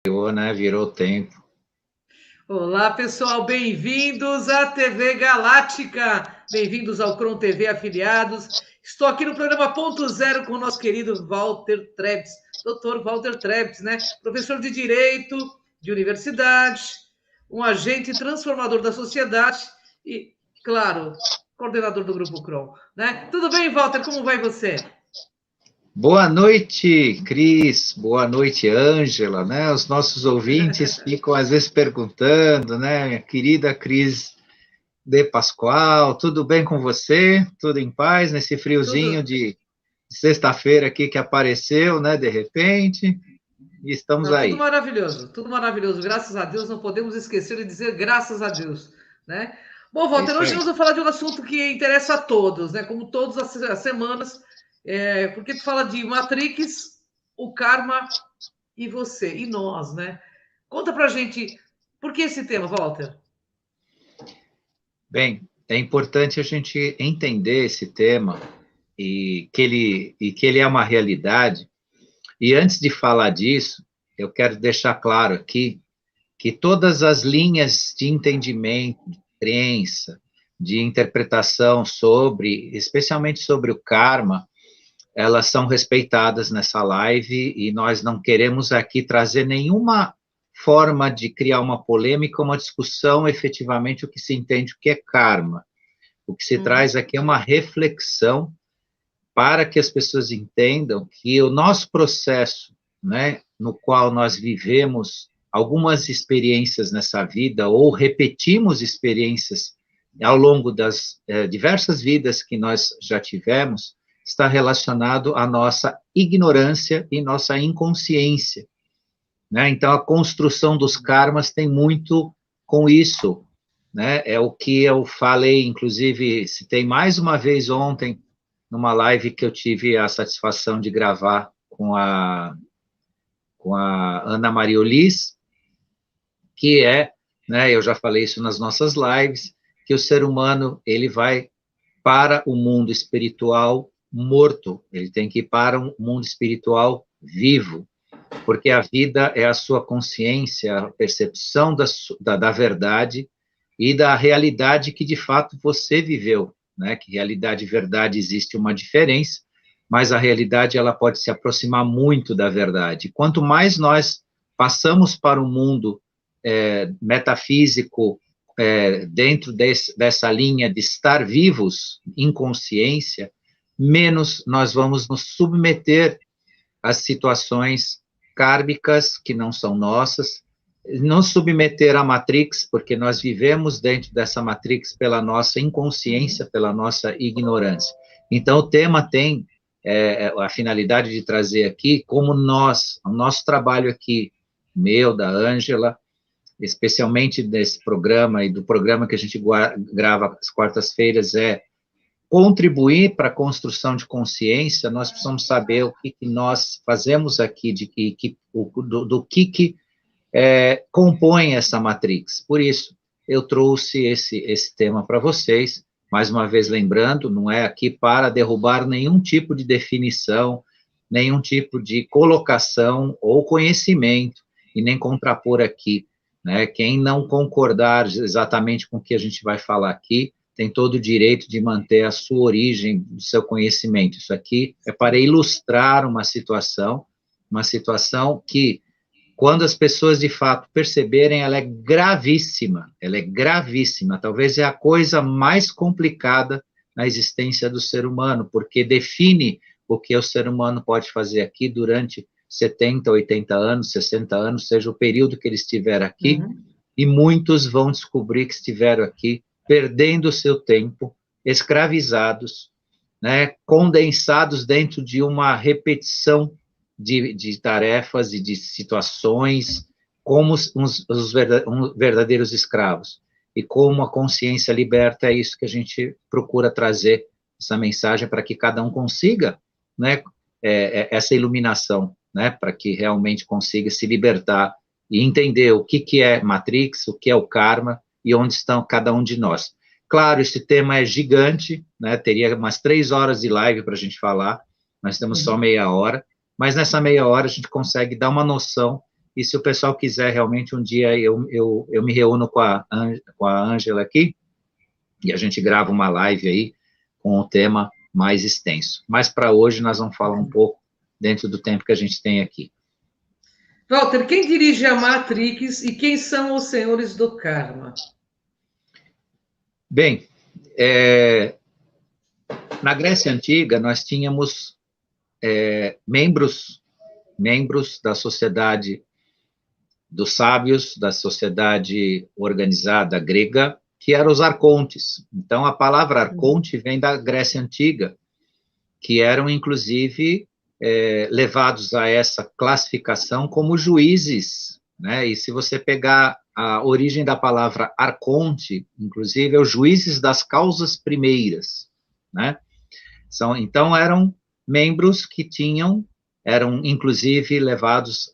Né? Virou tempo. Olá, pessoal, bem-vindos à TV Galáctica, bem-vindos ao Cron TV Afiliados. Estou aqui no programa Ponto Zero com o nosso querido Walter Trebs, doutor Walter Trebs, né? Professor de Direito, de Universidade, um agente transformador da sociedade e, claro, coordenador do Grupo Cron, né? Tudo bem, Walter? Como vai você? Boa noite, Cris. Boa noite, Ângela, né? Os nossos ouvintes ficam às vezes perguntando, né? Minha querida Cris de Pascoal, tudo bem com você? Tudo em paz nesse friozinho de sexta-feira aqui que apareceu, né? De repente, e estamos Não, aí. tudo maravilhoso. Graças a Deus, não podemos esquecer de dizer graças a Deus, né? Bom, Walter, hoje nós vamos falar de um assunto que interessa a todos, né? Como todas as semanas, porque tu fala de Matrix, o karma e você, e nós, né? Conta pra gente, por que esse tema, Walter? Bem, é importante a gente entender esse tema e que ele é uma realidade. E antes de falar disso, eu quero deixar claro aqui que todas as linhas de entendimento, de crença, de interpretação sobre, especialmente sobre o karma, elas são respeitadas nessa live e nós não queremos aqui trazer nenhuma forma de criar uma polêmica, uma discussão efetivamente o que se entende o que é karma. O que se traz aqui é uma reflexão para que as pessoas entendam que o nosso processo, né, no qual nós vivemos algumas experiências nessa vida ou repetimos experiências ao longo das diversas vidas que nós já tivemos, está relacionado à nossa ignorância e nossa inconsciência, né? Então, a construção dos karmas tem muito com isso, né? É o que eu falei, inclusive, citei mais uma vez ontem, numa live que eu tive a satisfação de gravar com a Ana Maria Olis, que é, né, eu já falei isso nas nossas lives, que o ser humano, ele vai para o mundo espiritual morto, ele tem que ir para um mundo espiritual vivo, porque a vida é a sua consciência, a percepção da verdade e da realidade que de fato você viveu, né? Que realidade e verdade existe uma diferença, mas a realidade ela pode se aproximar muito da verdade. Quanto mais nós passamos para o mundo metafísico dentro dessa linha de estar vivos em consciência, menos nós vamos nos submeter às situações kármicas que não são nossas, não submeter à Matrix, porque nós vivemos dentro dessa Matrix pela nossa inconsciência, pela nossa ignorância. Então, o tema tem a finalidade de trazer aqui como nós, o nosso trabalho aqui, meu, da Ângela, especialmente desse programa e do programa que a gente grava às quartas-feiras, é contribuir para a construção de consciência. Nós precisamos saber o que nós fazemos aqui, do que compõe essa matrix. Por isso, eu trouxe esse tema para vocês, mais uma vez lembrando, não é aqui para derrubar nenhum tipo de definição, nenhum tipo de colocação ou conhecimento, e nem contrapor aqui, né? Quem não concordar exatamente com o que a gente vai falar aqui, tem todo o direito de manter a sua origem, o seu conhecimento. Isso aqui é para ilustrar uma situação que, quando as pessoas de fato perceberem, ela é gravíssima, talvez é a coisa mais complicada na existência do ser humano, porque define o que o ser humano pode fazer aqui durante 70, 80 anos, 60 anos, seja o período que ele estiver aqui, e muitos vão descobrir que estiveram aqui perdendo o seu tempo, escravizados, né, condensados dentro de uma repetição de tarefas e de situações, como os verdadeiros escravos. E como a consciência liberta, é isso que a gente procura trazer, essa mensagem, para que cada um consiga, né, essa iluminação, né, para que realmente consiga se libertar e entender o que é Matrix, o que é o karma, e onde estão cada um de nós. Claro, esse tema é gigante, né? Teria umas 3 horas de live para a gente falar, nós temos só meia hora, mas nessa meia hora a gente consegue dar uma noção e se o pessoal quiser realmente um dia eu me reúno com a Ângela aqui, e a gente grava uma live aí com o tema mais extenso. Mas para hoje nós vamos falar um pouco dentro do tempo que a gente tem aqui. Walter, quem dirige a Matrix e quem são os senhores do karma? Bem, na Grécia Antiga nós tínhamos membros da sociedade dos sábios, da sociedade organizada grega, que eram os arcontes. Então, a palavra arconte vem da Grécia Antiga, que eram, inclusive, levados a essa classificação como juízes, né? E se você pegar a origem da palavra arconte, inclusive, é os juízes das causas primeiras, né? Então, eram membros que eram, inclusive, levados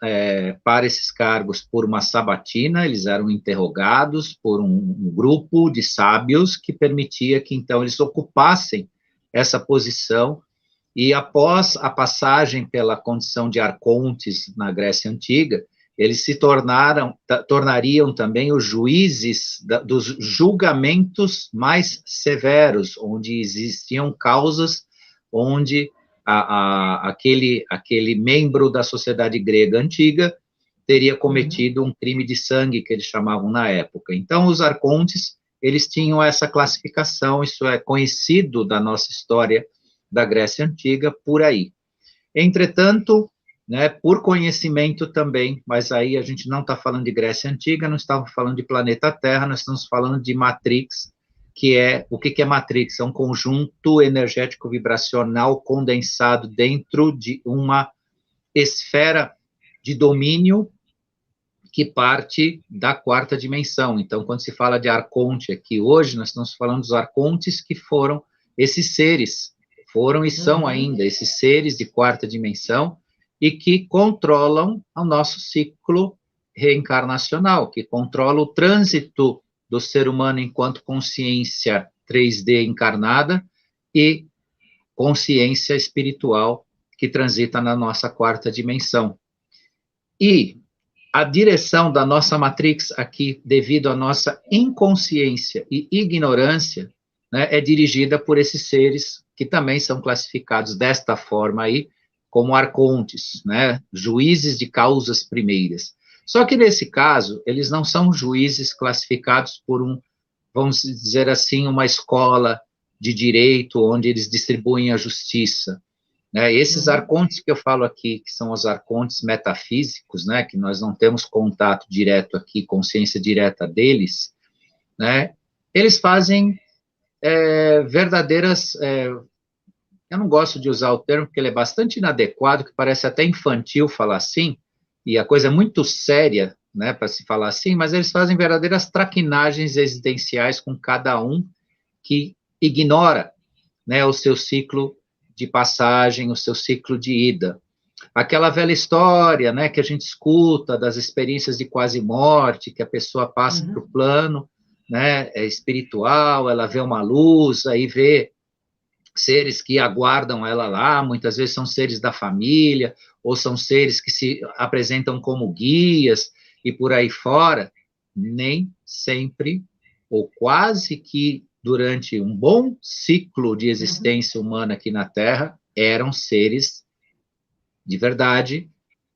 para esses cargos por uma sabatina, eles eram interrogados por um grupo de sábios que permitia que, então, eles ocupassem essa posição, e após a passagem pela condição de arcontes na Grécia Antiga, eles se tornariam também os juízes dos julgamentos mais severos, onde existiam causas onde aquele membro da sociedade grega antiga teria cometido um crime de sangue, que eles chamavam na época. Então, os arcontes, eles tinham essa classificação, isso é conhecido da nossa história da Grécia Antiga, por aí. Entretanto, né, por conhecimento também, mas aí a gente não está falando de Grécia Antiga, não estamos falando de planeta Terra, nós estamos falando de Matrix, que é, o que é Matrix? É um conjunto energético vibracional condensado dentro de uma esfera de domínio que parte da quarta dimensão. Então, quando se fala de arconte aqui hoje, nós estamos falando dos arcontes que foram esses seres, foram e são ainda esses seres de quarta dimensão e que controlam o nosso ciclo reencarnacional, que controla o trânsito do ser humano enquanto consciência 3D encarnada e consciência espiritual que transita na nossa quarta dimensão. E a direção da nossa Matrix aqui, devido à nossa inconsciência e ignorância, né, é dirigida por esses seres que também são classificados desta forma aí, como arcontes, né, juízes de causas primeiras. Só que, nesse caso, eles não são juízes classificados por vamos dizer assim, uma escola de direito onde eles distribuem a justiça, né? Esses arcontes que eu falo aqui, que são os arcontes metafísicos, né, que nós não temos contato direto aqui, consciência direta deles, né, eles fazem verdadeiras... eu não gosto de usar o termo, porque ele é bastante inadequado, que parece até infantil falar assim, e a coisa é muito séria, né, para se falar assim, mas eles fazem verdadeiras traquinagens existenciais com cada um que ignora, né, o seu ciclo de passagem, o seu ciclo de ida. Aquela velha história, né, que a gente escuta das experiências de quase morte, que a pessoa passa para o plano, né, espiritual, ela vê uma luz, aí vê seres que aguardam ela lá, muitas vezes são seres da família, ou são seres que se apresentam como guias, e por aí fora. Nem sempre, ou quase que durante um bom ciclo de existência humana aqui na Terra, eram seres de verdade,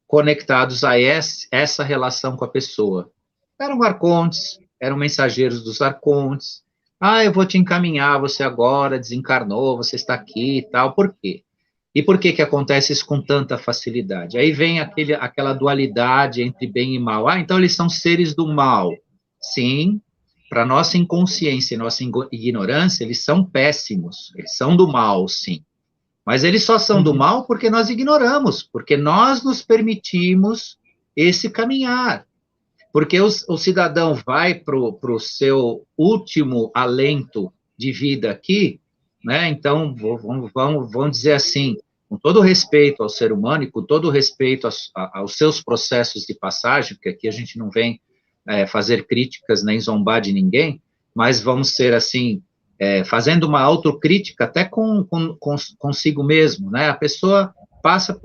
conectados a essa relação com a pessoa. Eram arcontes, eram mensageiros dos arcontes. Eu vou te encaminhar, você agora desencarnou, você está aqui e tal. Por quê? E por que acontece isso com tanta facilidade? Aí vem aquela dualidade entre bem e mal. Então eles são seres do mal. Sim, para nossa inconsciência e nossa ignorância, eles são péssimos, eles são do mal, sim. Mas eles só são do mal porque nós ignoramos, porque nós nos permitimos esse caminhar. Porque o cidadão vai para o seu último alento de vida aqui, né? Então, vamos dizer assim, com todo respeito ao ser humano e com todo respeito aos seus processos de passagem, porque aqui a gente não vem fazer críticas nem zombar de ninguém, mas vamos ser assim, fazendo uma autocrítica até consigo mesmo, né? A pessoa passa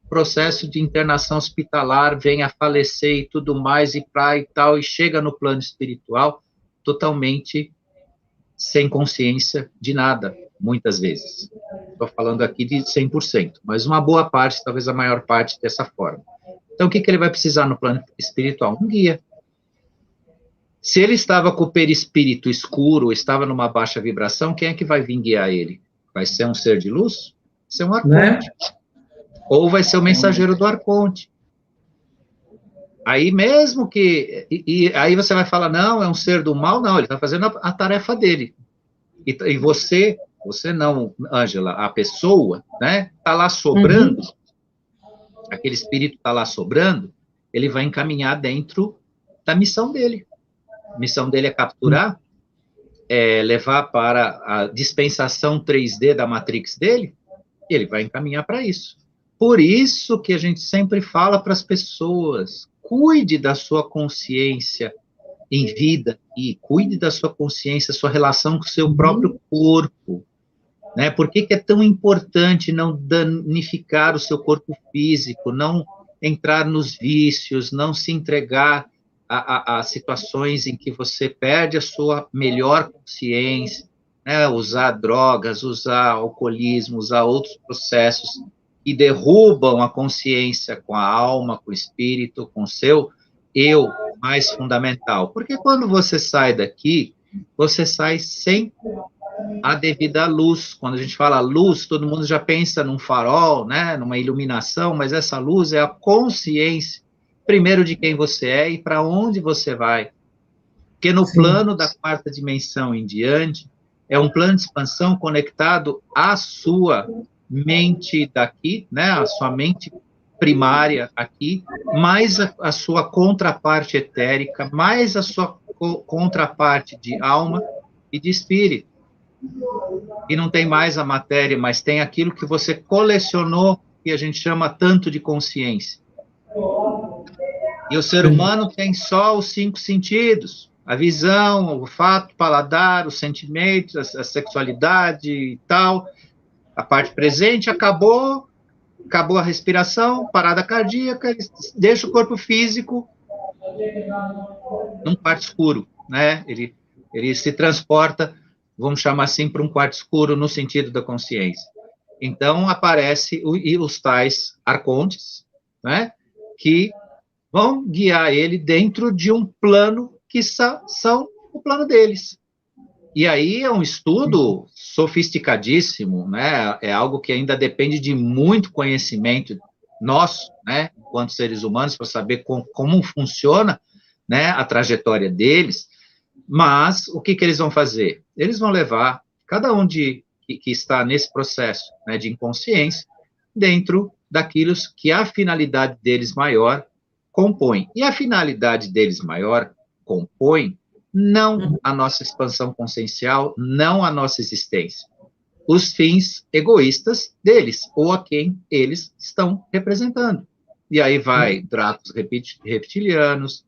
processo de internação hospitalar, vem a falecer e tudo mais, e tal, e chega no plano espiritual totalmente sem consciência de nada, muitas vezes. Estou falando aqui de 100%, mas uma boa parte, talvez a maior parte, dessa forma. Então, o que ele vai precisar no plano espiritual? Um guia. Se ele estava com o perispírito escuro, estava numa baixa vibração, quem é que vai vir guiar ele? Vai ser um ser de luz? Vai ser um arconte. Né? Ou vai ser o mensageiro do arconte. Aí mesmo que... E aí você vai falar, não, é um ser do mal? Não, ele está fazendo a tarefa dele. E você não, Ângela, a pessoa, né, está lá sobrando, aquele espírito está lá sobrando, ele vai encaminhar dentro da missão dele. A missão dele é capturar, levar para a dispensação 3D da Matrix dele, e ele vai encaminhar para isso. Por isso que a gente sempre fala para as pessoas, cuide da sua consciência em vida, e cuide da sua consciência, sua relação com o seu próprio corpo, né? Por que é tão importante não danificar o seu corpo físico, não entrar nos vícios, não se entregar a situações em que você perde a sua melhor consciência, né? Usar drogas, usar alcoolismo, usar outros processos que derrubam a consciência com a alma, com o espírito, com o seu eu mais fundamental. Porque quando você sai daqui, você sai sem a devida luz. Quando a gente fala luz, todo mundo já pensa num farol, né, numa iluminação, mas essa luz é a consciência, primeiro de quem você é e para onde você vai. Porque no plano da quarta dimensão em diante, é um plano de expansão conectado à sua mente daqui, né, a sua mente primária aqui, mais a sua contraparte etérica, mais a sua contraparte de alma e de espírito. E não tem mais a matéria, mas tem aquilo que você colecionou, que a gente chama tanto de consciência. E o ser humano tem só os 5 sentidos, a visão, o olfato, o paladar, os sentimentos, a sexualidade e tal. A parte presente acabou a respiração, parada cardíaca, deixa o corpo físico num quarto escuro, né? Ele se transporta, vamos chamar assim, para um quarto escuro no sentido da consciência. Então, aparece os tais arcontes, né? Que vão guiar ele dentro de um plano que são o plano deles. E aí é um estudo sofisticadíssimo, né? É algo que ainda depende de muito conhecimento nosso, né, enquanto seres humanos, para saber como funciona, né, a trajetória deles. Mas o que eles vão fazer? Eles vão levar cada um que está nesse processo, né, de inconsciência dentro daquilo que a finalidade deles maior compõe. E a finalidade deles maior compõe não a nossa expansão consciencial, não a nossa existência. Os fins egoístas deles, ou a quem eles estão representando. E aí vai dracos reptilianos,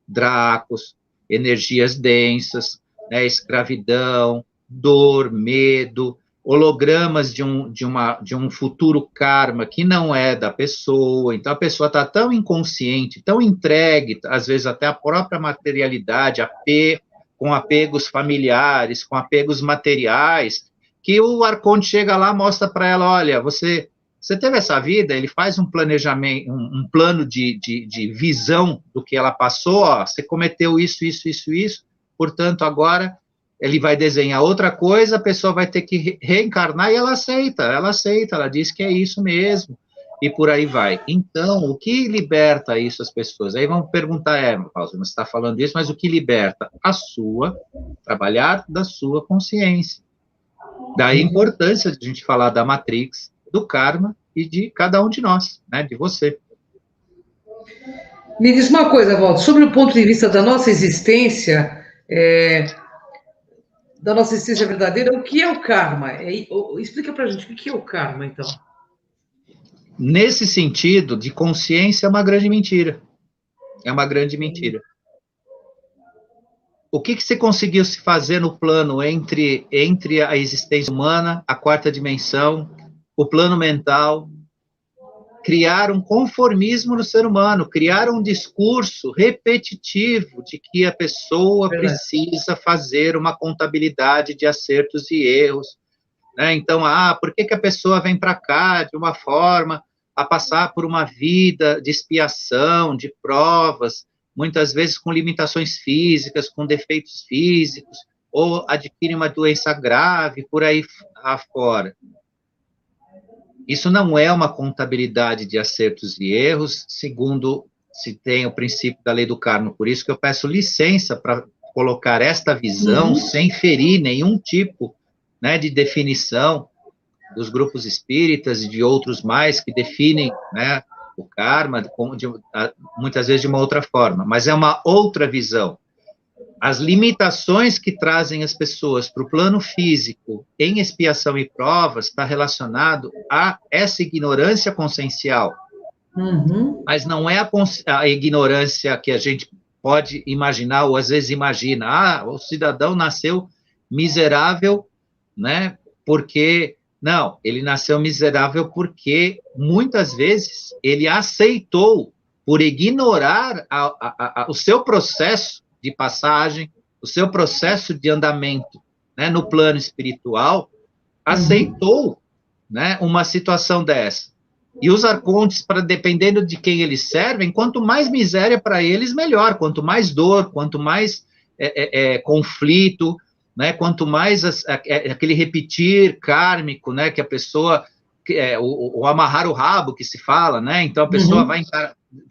dracos, energias densas, né, escravidão, dor, medo, hologramas de um futuro karma que não é da pessoa. Então, a pessoa está tão inconsciente, tão entregue, às vezes até a própria materialidade, com apegos familiares, com apegos materiais, que o arconte chega lá, mostra para ela, olha, você teve essa vida, ele faz um planejamento, um plano de visão do que ela passou, ó, você cometeu isso, portanto, agora ele vai desenhar outra coisa, a pessoa vai ter que reencarnar e ela aceita, ela diz que é isso mesmo, e por aí vai. Então, o que liberta isso as pessoas? Aí vão perguntar, Paulo, você está falando isso, mas o que liberta? Trabalhar da sua consciência. Daí a importância de a gente falar da Matrix, do karma e de cada um de nós, né, de você. Me diz uma coisa, Walter, sobre o ponto de vista da nossa existência, verdadeira, o que é o karma? Explica pra gente o que é o karma, então. Nesse sentido, de consciência, é uma grande mentira. É uma grande mentira. O que você conseguiu se fazer no plano entre a existência humana, a quarta dimensão, o plano mental, criar um conformismo no ser humano, criar um discurso repetitivo de que a pessoa precisa fazer uma contabilidade de acertos e erros, né? Então, por que a pessoa vem para cá de uma forma a passar por uma vida de expiação, de provas, muitas vezes com limitações físicas, com defeitos físicos, ou adquire uma doença grave, por aí afora. Isso não é uma contabilidade de acertos e erros, segundo se tem o princípio da lei do karma. Por isso que eu peço licença para colocar esta visão sem ferir nenhum tipo, né, de definição dos grupos espíritas e de outros mais que definem, né, o karma muitas vezes de uma outra forma, mas é uma outra visão. As limitações que trazem as pessoas para o plano físico em expiação e provas está relacionado a essa ignorância consciencial. Mas não é a ignorância que a gente pode imaginar, ou às vezes imagina, o cidadão nasceu miserável, né, porque... Não, ele nasceu miserável porque, muitas vezes, ele aceitou, por ignorar o seu processo de passagem, o seu processo de andamento, né, no plano espiritual, aceitou, né, uma situação dessa. E os arcontes, dependendo de quem eles servem, quanto mais miséria para eles, melhor. Quanto mais dor, quanto mais conflito, né, quanto mais aquele repetir kármico, né, que a pessoa, o amarrar o rabo que se fala, né, então a pessoa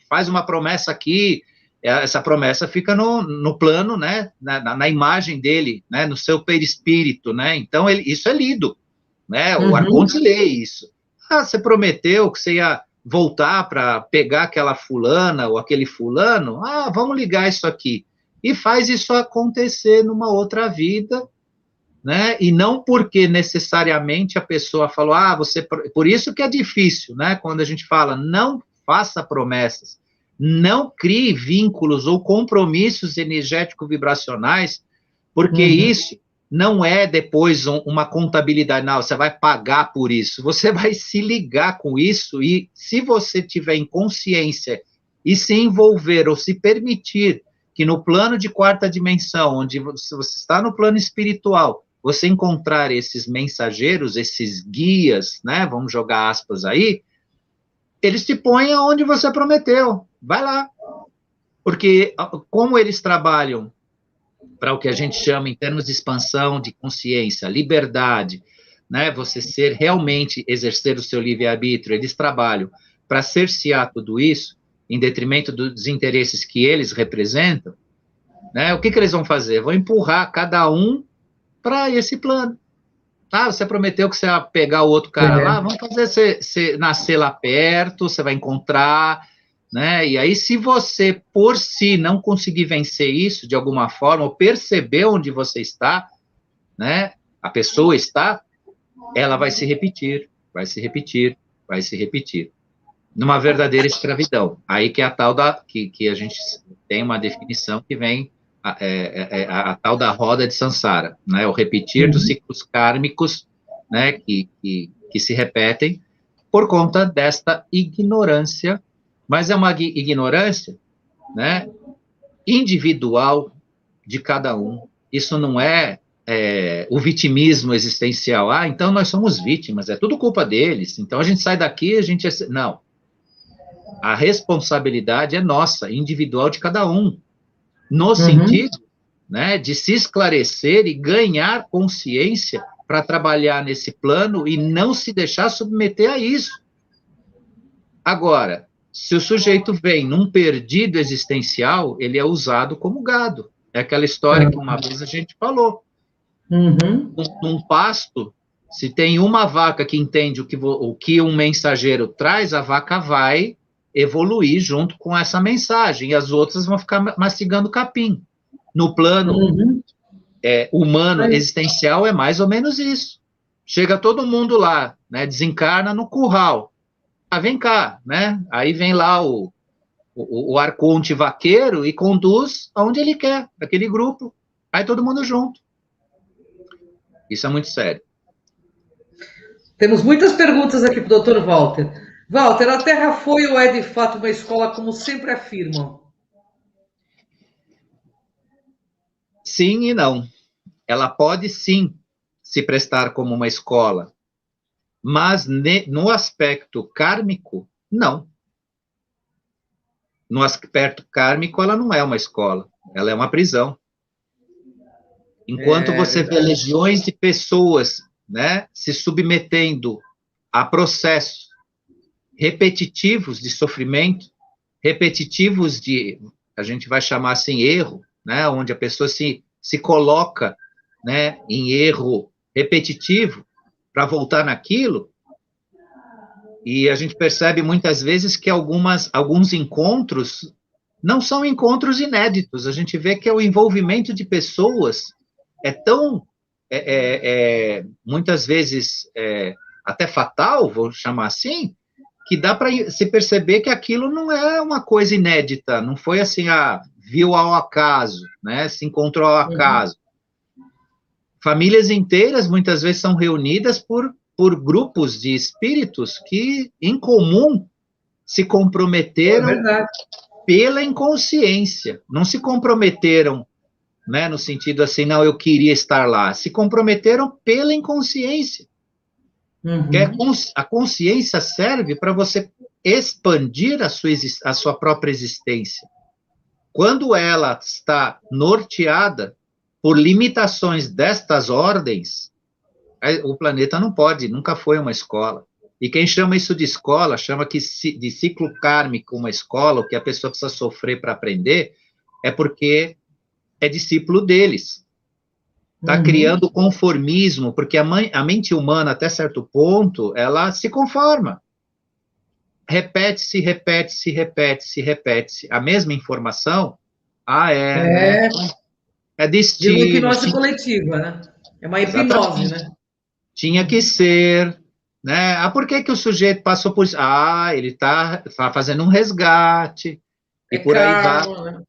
faz uma promessa aqui, essa promessa fica no plano, né, na imagem dele, né, no seu perispírito, né, então isso é lido, né, o arconte lê isso. Você prometeu que você ia voltar para pegar aquela fulana ou aquele fulano, vamos ligar isso aqui. E faz isso acontecer numa outra vida, né? E não porque necessariamente a pessoa falou, por isso que é difícil, né? Quando a gente fala, não faça promessas, não crie vínculos ou compromissos energético-vibracionais, porque isso não é depois uma contabilidade, não, você vai pagar por isso, você vai se ligar com isso, e se você tiver em consciência e se envolver ou se permitir que no plano de quarta dimensão, onde você está no plano espiritual, você encontrar esses mensageiros, esses guias, né, vamos jogar aspas aí, eles te põem aonde você prometeu, vai lá. Porque como eles trabalham para o que a gente chama, em termos de expansão de consciência, liberdade, né, você realmente exercer o seu livre-arbítrio, eles trabalham para cercear tudo isso, em detrimento dos interesses que eles representam, né, o que eles vão fazer? Vão empurrar cada um para esse plano. Você prometeu que você ia pegar o outro cara lá, vamos fazer você nascer lá perto, você vai encontrar, né, e aí se você, por si, não conseguir vencer isso de alguma forma, ou perceber onde você está, né, a pessoa está, ela vai se repetir, vai se repetir, vai se repetir. Numa verdadeira escravidão. Aí que é a tal que a gente tem uma definição que vem, a tal da roda de Sansara, né, o repetir dos ciclos kármicos, né, que se repetem por conta desta ignorância, mas é uma ignorância, né, individual de cada um. Isso não é o vitimismo existencial. Então nós somos vítimas, é tudo culpa deles, então a gente sai daqui, não. A responsabilidade é nossa, individual de cada um, no sentido, né, de se esclarecer e ganhar consciência para trabalhar nesse plano e não se deixar submeter a isso. Agora, se o sujeito vem num perdido existencial, ele é usado como gado. É aquela história que uma vez a gente falou. Num pasto, se tem uma vaca que entende o que um mensageiro traz, a vaca vai evoluir junto com essa mensagem, e as outras vão ficar mastigando capim. No plano humano, existencial, é mais ou menos isso. Chega todo mundo lá, né, desencarna no curral. Vem cá, né? Aí vem lá o arconte vaqueiro e conduz aonde ele quer, aquele grupo. Aí todo mundo junto. Isso é muito sério. Temos muitas perguntas aqui para o Dr. Walter. Walter, a Terra foi ou é de fato uma escola, como sempre afirmam? Sim e não. Ela pode sim se prestar como uma escola, mas no aspecto kármico, não. No aspecto kármico, ela não é uma escola, ela é uma prisão. Enquanto É você vê verdade. legiões de pessoas, né, se submetendo a processos repetitivos de sofrimento, repetitivos de, a gente vai chamar assim, erro, né, onde a pessoa se coloca, né, em erro repetitivo para voltar naquilo, e a gente percebe muitas vezes que alguns encontros não são encontros inéditos, a gente vê que o envolvimento de pessoas é tão, muitas vezes, até fatal, vou chamar assim, que dá para se perceber que aquilo não é uma coisa inédita, não foi assim, viu ao acaso, né, se encontrou ao Uhum. acaso. Famílias inteiras muitas vezes são reunidas por grupos de espíritos que, em comum, se É comprometeram verdade. pela inconsciência, não se comprometeram, né, no sentido assim, não, eu queria estar lá, se comprometeram pela inconsciência. Que Uhum. a consciência serve para você expandir a sua própria existência. Quando ela está norteada por limitações destas ordens, o planeta não pode, nunca foi uma escola. E quem chama isso de escola, chama que de ciclo kármico uma escola, o que a pessoa precisa sofrer para aprender, é porque é discípulo deles. Está Uhum. criando conformismo, porque a mente humana, até certo ponto, ela se conforma. Repete-se, repete-se, repete-se, repete-se. A mesma informação, né? É, É vira uma destino, hipnose coletiva, né? É uma hipnose, exatamente. né? Tinha que ser, né? Por que que o sujeito passou por isso? Ele tá fazendo um resgate, e É por aí vai, karma, né?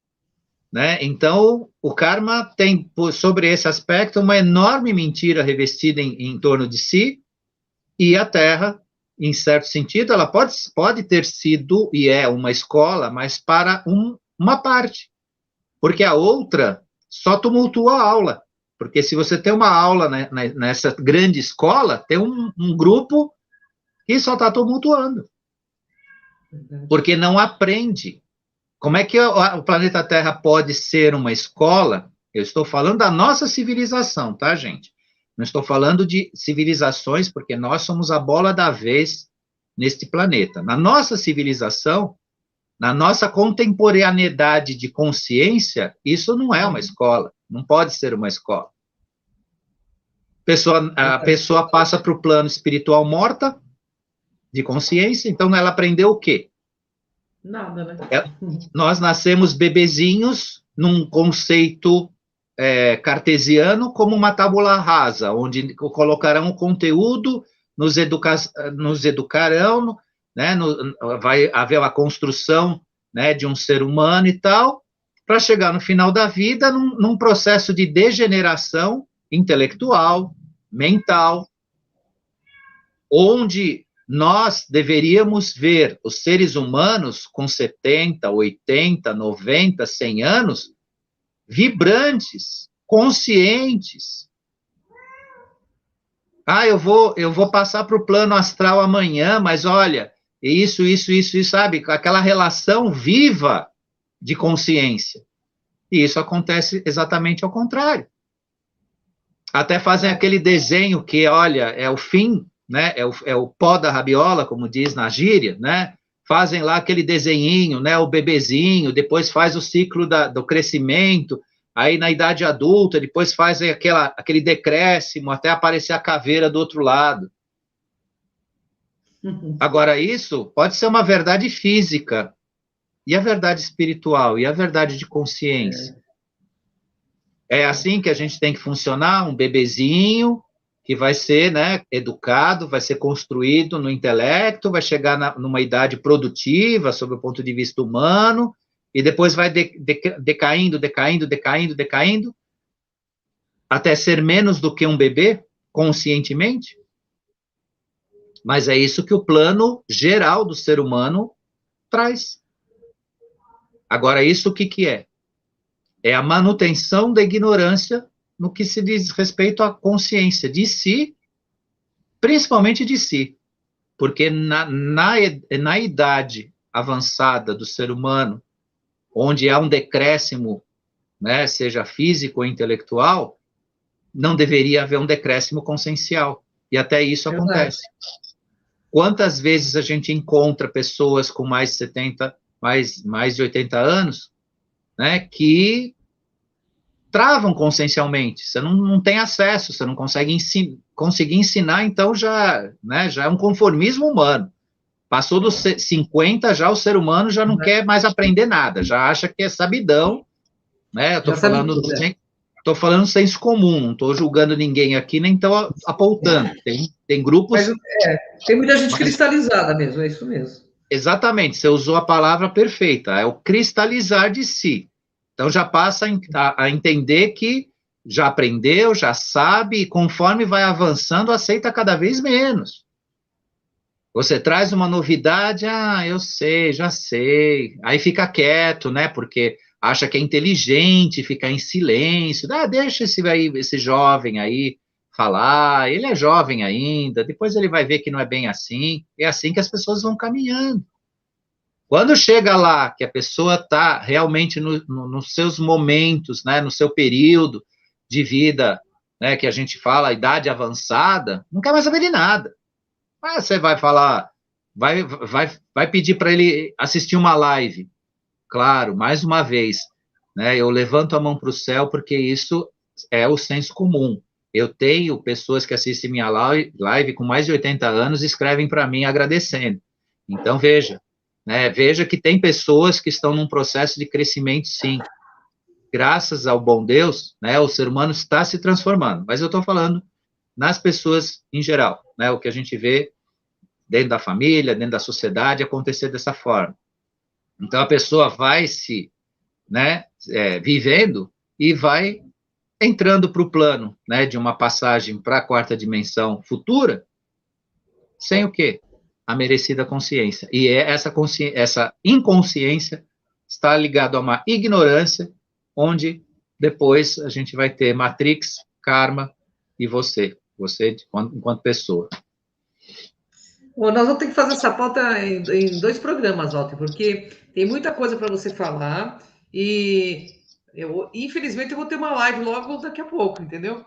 né? Então, o karma tem, sobre esse aspecto, uma enorme mentira revestida em torno de si, e a Terra, em certo sentido, ela pode ter sido, e é uma escola, mas para uma parte, porque a outra só tumultua a aula. Porque se você tem uma aula, né, nessa grande escola, tem um grupo que só está tumultuando, porque não aprende. Como é que o planeta Terra pode ser uma escola? Eu estou falando da nossa civilização, tá, gente? Não estou falando de civilizações, porque nós somos a bola da vez neste planeta. Na nossa civilização, na nossa contemporaneidade de consciência, isso não é uma escola, não pode ser uma escola. A pessoa passa para o plano espiritual morta, de consciência, então ela aprendeu o quê? Nada, né? Nós nascemos bebezinhos num conceito cartesiano como uma tábula rasa, onde colocarão o conteúdo, nos educarão, né, vai haver uma construção, né, de um ser humano e tal, para chegar no final da vida num processo de degeneração intelectual, mental, onde nós deveríamos ver os seres humanos com 70, 80, 90, 100 anos vibrantes, conscientes. Eu vou passar para o plano astral amanhã, mas olha, isso, sabe? Aquela relação viva de consciência. E isso acontece exatamente ao contrário. Até fazem aquele desenho que, olha, é o fim, né? É o pó da rabiola, como diz na gíria, né? Fazem lá aquele desenhinho, né? O bebezinho, depois faz o ciclo do crescimento, aí na idade adulta, depois fazem aquele decréscimo até aparecer a caveira do outro lado. Agora, isso pode ser uma verdade física, e a verdade espiritual, e a verdade de consciência. É assim que a gente tem que funcionar, um bebezinho que vai ser, né, educado, vai ser construído no intelecto, vai chegar numa idade produtiva, sob o ponto de vista humano, e depois vai decaindo, até ser menos do que um bebê, conscientemente. Mas é isso que o plano geral do ser humano traz. Agora, isso o que que é? É a manutenção da ignorância no que se diz respeito à consciência de si, principalmente de si. Porque na idade avançada do ser humano, onde há um decréscimo, né, seja físico ou intelectual, não deveria haver um decréscimo consciencial. E até isso acontece. Quantas vezes a gente encontra pessoas com mais de 70, mais de 80 anos, né, que travam consciencialmente, você não tem acesso, você não consegue conseguir ensinar, então já é um conformismo humano. Passou dos 50, já o ser humano já não quer mais aprender nada, já acha que é sabidão, né? Eu estou falando senso comum, não estou julgando ninguém aqui, nem estou apontando. Tem grupos... Mas, tem muita gente cristalizada mesmo, é isso mesmo. Exatamente, você usou a palavra perfeita, é o cristalizar de si. Então, já passa a entender que já aprendeu, já sabe, e conforme vai avançando, aceita cada vez menos. Você traz uma novidade, eu sei, já sei. Aí fica quieto, né? Porque acha que é inteligente, fica em silêncio. Deixa esse jovem aí falar, ele é jovem ainda, depois ele vai ver que não é bem assim. É assim que as pessoas vão caminhando. Quando chega lá, que a pessoa está realmente nos seus momentos, né, no seu período de vida, né, que a gente fala, idade avançada, não quer mais saber de nada. Você vai falar, vai pedir para ele assistir uma live. Claro, mais uma vez, né, eu levanto a mão para o céu, porque isso é o senso comum. Eu tenho pessoas que assistem minha live com mais de 80 anos e escrevem para mim agradecendo. Então, veja, né, veja que tem pessoas que estão num processo de crescimento, sim. Graças ao bom Deus, né, o ser humano está se transformando. Mas eu estou falando nas pessoas em geral, né, o que a gente vê dentro da família, dentro da sociedade, acontecer dessa forma. Então, a pessoa vai se, né, vivendo e vai entrando para o plano, né, de uma passagem para a quarta dimensão futura, sem o quê? A merecida consciência. E essa inconsciência está ligada a uma ignorância, onde depois a gente vai ter Matrix, Karma e você enquanto pessoa. Bom, nós vamos ter que fazer essa pauta em 2 programas, Walter, porque tem muita coisa para você falar e infelizmente eu vou ter uma live logo daqui a pouco, entendeu?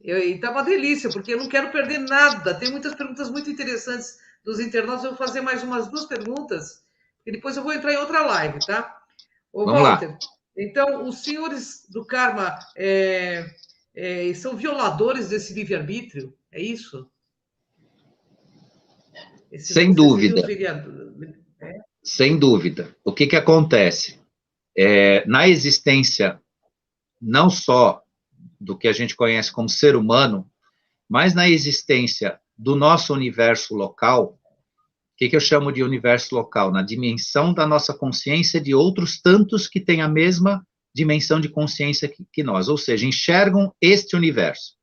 E tá uma delícia, porque eu não quero perder nada. Tem muitas perguntas muito interessantes dos internautas. Eu vou fazer mais umas 2 perguntas e depois eu vou entrar em outra live, tá? Ô, Vamos Walter, lá. então, os senhores do Karma são violadores desse livre-arbítrio? É isso? Sem dúvida. Sem dúvida. O que acontece? Na existência, não só do que a gente conhece como ser humano, mas na existência do nosso universo local, o que eu chamo de universo local? Na dimensão da nossa consciência de outros tantos que têm a mesma dimensão de consciência que nós, ou seja, enxergam este universo,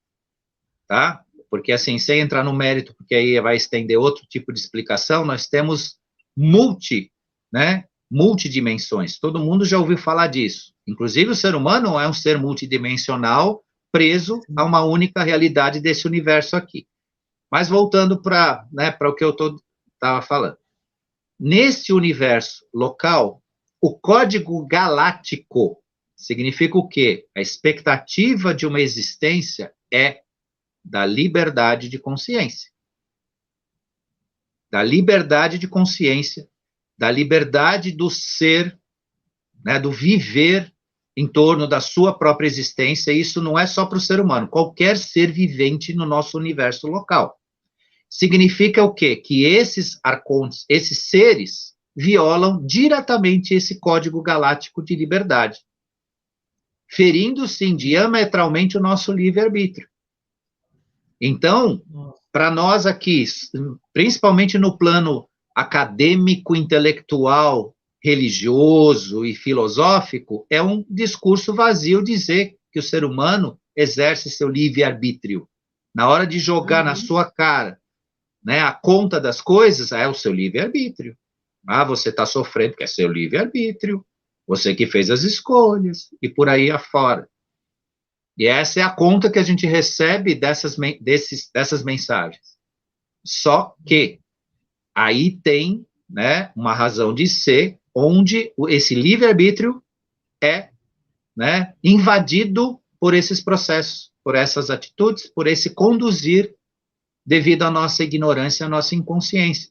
tá? Porque, assim, sem entrar no mérito, porque aí vai estender outro tipo de explicação, nós temos multidimensões. Todo mundo já ouviu falar disso. Inclusive, o ser humano é um ser multidimensional preso a uma única realidade desse universo aqui. Mas voltando para o que eu estava falando. Neste universo local, o código galáctico significa o quê? A expectativa de uma existência é da liberdade de consciência. Da liberdade de consciência, da liberdade do ser, né, do viver em torno da sua própria existência. Isso não é só para o ser humano, qualquer ser vivente no nosso universo local. Significa o quê? Que esses arcontes, esses seres, violam diretamente esse código galáctico de liberdade, ferindo, sim, diametralmente o nosso livre-arbítrio. Então, para nós aqui, principalmente no plano acadêmico, intelectual, religioso e filosófico, é um discurso vazio dizer que o ser humano exerce seu livre-arbítrio. Na hora de jogar na sua cara né, a conta das coisas é o seu livre-arbítrio. Ah, você está sofrendo porque é seu livre-arbítrio, você que fez as escolhas, e por aí afora. E essa é a conta que a gente recebe dessas mensagens. Só que aí tem, né, uma razão de ser, onde esse livre-arbítrio é, né, invadido por esses processos, por essas atitudes, por esse conduzir devido à nossa ignorância, à nossa inconsciência.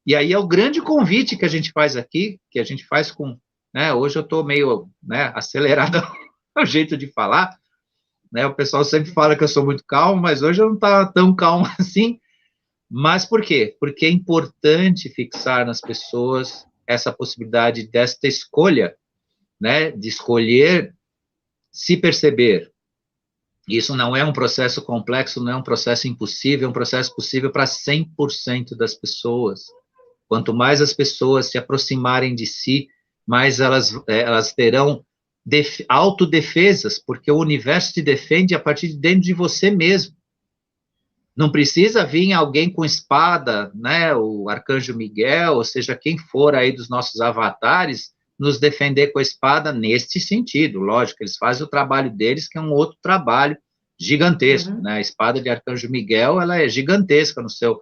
E aí é o grande convite que a gente faz aqui, que a gente faz com, né, hoje eu estou meio, né, acelerado o jeito de falar, né, o pessoal sempre fala que eu sou muito calmo, mas hoje eu não estou tão calmo assim. Mas por quê? Porque é importante fixar nas pessoas essa possibilidade desta escolha, né, de escolher se perceber. Isso não é um processo complexo, não é um processo impossível, é um processo possível para 100% das pessoas. Quanto mais as pessoas se aproximarem de si, mais elas terão autodefesas, porque o universo te defende a partir de dentro de você mesmo. Não precisa vir alguém com espada, né, o Arcanjo Miguel, ou seja, quem for aí dos nossos avatares, nos defender com a espada neste sentido. Lógico, eles fazem o trabalho deles, que é um outro trabalho gigantesco, né? A espada de Arcanjo Miguel, ela é gigantesca no seu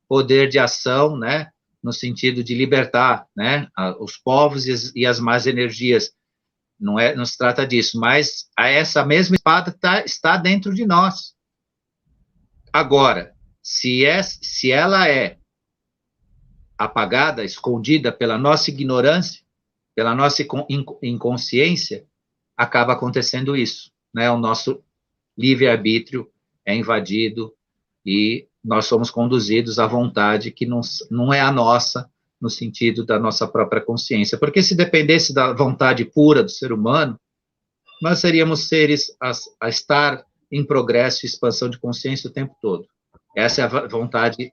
poder de ação, né, no sentido de libertar, né, os povos e as más energias. Não se trata disso, mas essa mesma espada está dentro de nós. Agora, se ela é apagada, escondida pela nossa ignorância, pela nossa inconsciência, acaba acontecendo isso, né? O nosso livre-arbítrio é invadido e nós somos conduzidos à vontade que não é a nossa, no sentido da nossa própria consciência. Porque se dependesse da vontade pura do ser humano, nós seríamos seres a estar em progresso e expansão de consciência o tempo todo. Essa é a vontade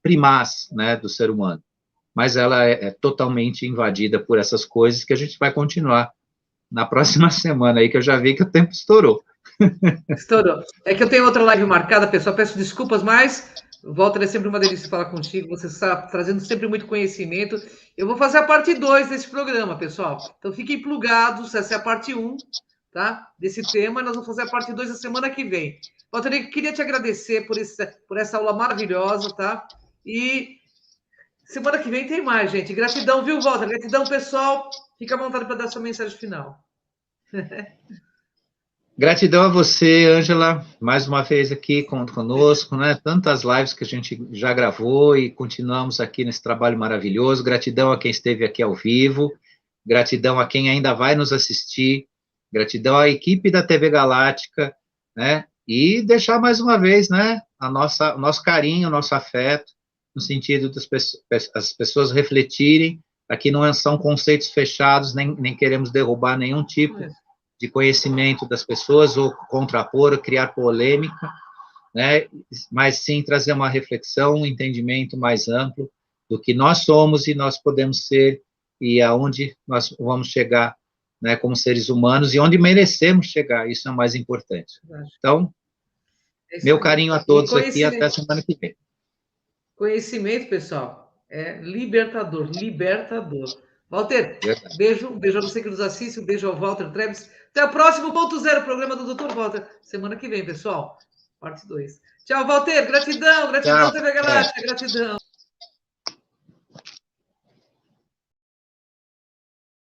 primaz, né, do ser humano. Mas ela é totalmente invadida por essas coisas que a gente vai continuar na próxima semana aí, que eu já vi que o tempo estourou. Estourou. É que eu tenho outra live marcada, pessoal, peço desculpas, mas Walter, é sempre uma delícia falar contigo, você está trazendo sempre muito conhecimento. Eu vou fazer a parte 2 desse programa, pessoal. Então fiquem plugados, essa é a parte 1, tá? Desse tema, nós vamos fazer a parte 2 a semana que vem. Walter, eu queria te agradecer por essa aula maravilhosa, tá? E semana que vem tem mais, gente. Gratidão, viu, Walter? Gratidão, pessoal. Fica à vontade para dar sua mensagem final. Gratidão a você, Ângela, mais uma vez aqui conosco, né? Tantas lives que a gente já gravou e continuamos aqui nesse trabalho maravilhoso. Gratidão a quem esteve aqui ao vivo, gratidão a quem ainda vai nos assistir, gratidão à equipe da TV Galáctica, né? E deixar mais uma vez, né, o nosso carinho, o nosso afeto, no sentido das pessoas refletirem. Aqui não são conceitos fechados, nem queremos derrubar nenhum tipo de conhecimento das pessoas, ou contrapor, ou criar polêmica, né, mas sim trazer uma reflexão, um entendimento mais amplo do que nós somos e nós podemos ser, e aonde nós vamos chegar, né, como seres humanos, e onde merecemos chegar, isso é o mais importante. Então, meu carinho a todos aqui, até semana que vem. Conhecimento, pessoal, é libertador, libertador. Walter, beijo a você que nos assiste, um beijo ao Walter Trebs. Até o próximo Ponto Zero, programa do Dr. Walter. Semana que vem, pessoal. Parte 2. Tchau, Walter. Gratidão, TV Galáctica, gratidão.